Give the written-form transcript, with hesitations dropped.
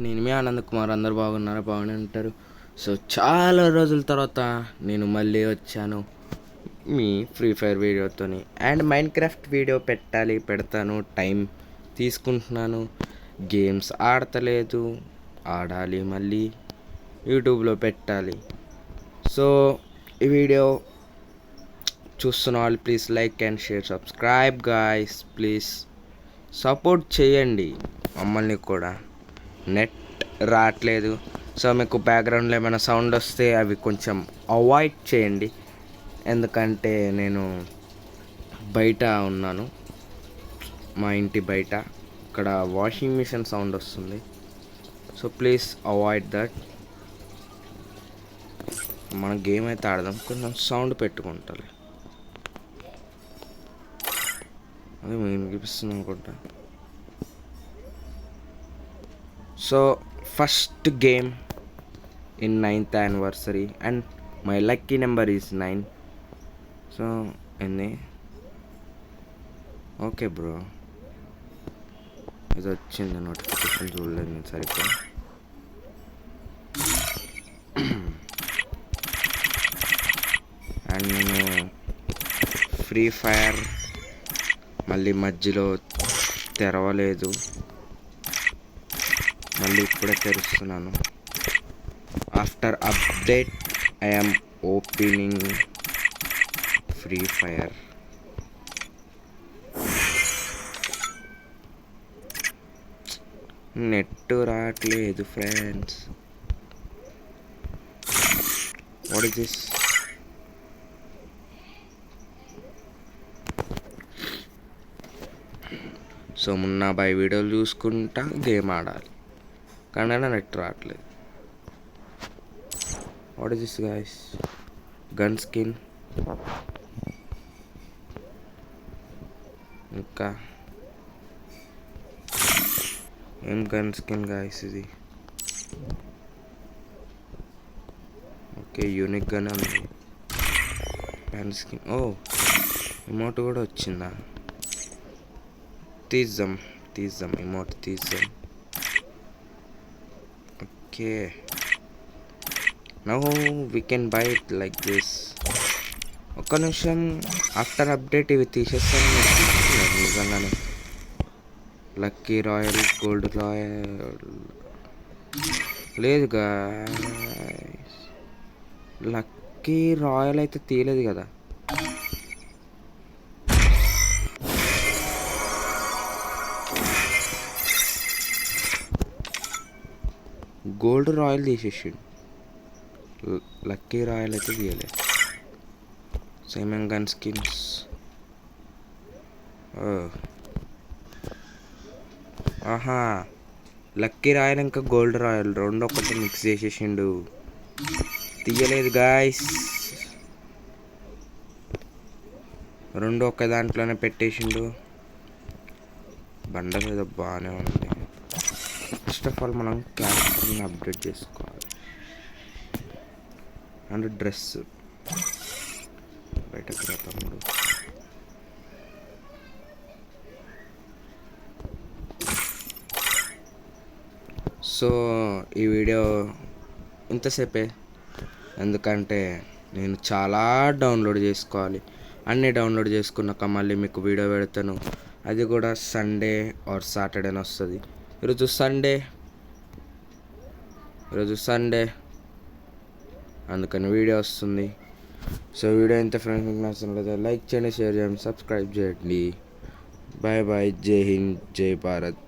నేను మీ ఆనంద్ కుమార్. అందరు బాగున్నారా? బాగానే ఉంటారు. సో చాలా రోజుల తర్వాత నేను మళ్ళీ వచ్చాను మీ ఫ్రీ ఫైర్ వీడియోతోని. అండ్ మైండ్ క్రాఫ్ట్ వీడియో పెడతాను, టైం తీసుకుంటున్నాను, గేమ్స్ ఆడతలేదు, ఆడాలి, మళ్ళీ యూట్యూబ్లో పెట్టాలి. సో ఈ వీడియో చూస్తున్న వాళ్ళు please like and share, subscribe guys, please support చేయండి మమ్మల్ని కూడా. నెట్ రావట్లేదు, సో మీకు బ్యాక్గ్రౌండ్లో ఏమైనా సౌండ్ వస్తే అవి కొంచెం అవాయిడ్ చేయండి, ఎందుకంటే నేను బయట ఉన్నాను, మా ఇంటి బయట. ఇక్కడ వాషింగ్ మిషన్ సౌండ్ వస్తుంది, సో ప్లీజ్ అవాయిడ్ దట్. మన గేమ్ అయితే ఆడదాం, కొంచెం సౌండ్ పెట్టుకుంటాలి. అదే మీకు వినిపిస్తుంది అనుకుంటా. So first game in 9th anniversary and my lucky number is 9. So ఎన్ని ఓకే బ్రో, ఇది వచ్చింది నోటిఫికేషన్, చూడలేదు నేను సరిగ్గా. అండ్ నేను ఫ్రీ ఫైర్ మళ్ళీ మధ్యలో తెరవలేదు, మళ్ళీ ఇప్పుడే తెరుస్తున్నాను. After update I'm opening Free Fire. Net రావట్లేదు friends, what is this? So Munna Bhai వీడియోలు చూసుకుంటా గేమ్ ఆడాలి, కానీ నెట్ రావట్లేదు. What is this guys? Gun skin, ఇంకా ఏం గన్ స్కిన్ గైస్ ఇది? ఓకే, యూనిక్ గన్ ఉంది. గన్ స్కిన్, ఓ ఎమోట్ కూడా వచ్చిందా? తీద్దాం ఎమోట్ తీద్దాం. Okay, now we can buy it like this. ఒక్క నిమిషం, ఆఫ్టర్ అప్డేట్ ఇవి తీసేస్తాను నిజంగానే. లక్కీ రాయల్, గోల్డ్ రాయల్ లేదు గాయ్స్, లక్కీ రాయల్ అయితే తీయలేదు కదా. గోల్డ్ రాయల్ తీసేసిండు, లక్కీ రాయల్ అయితే తీయలే. సేమ్ గన్ స్కిన్స్, ఆహా, లక్కీ రాయల్ ఇంకా గోల్డ్ రాయల్ రెండు ఒకటి మిక్స్ చేసేసిండు, తీయలేదు గాయస్. రెండు ఒక్క దాంట్లోనే పెట్టేసిండు. బండ మీద బాగానే ఉంది. ఫస్ట్ ఆఫ్ ఆల్ మనం క్యారెక్టర్ని అప్డేట్ చేసుకోవాలి. అండ్ డ్రెస్ బయటకు రా తమ్ముడు. సో ఈ వీడియో ఇంతసేపే, ఎందుకంటే నేను చాలా డౌన్లోడ్ చేసుకోవాలి. అన్నీ డౌన్లోడ్ చేసుకున్నాక మళ్ళీ మీకు వీడియో పెడతాను, అది కూడా సండే ఆర్ సాటర్డేనే వస్తుంది. ఈరోజు సండే అందుకని వీడియో వస్తుంది. సో వీడియో ఎంత ఫ్రెండ్స్ మీకు నచ్చలేదు లైక్ చేయండి, షేర్ చేయండి, సబ్స్క్రైబ్ చేయండి. బాయ్ బాయ్, జై హింద్, జై భారత్.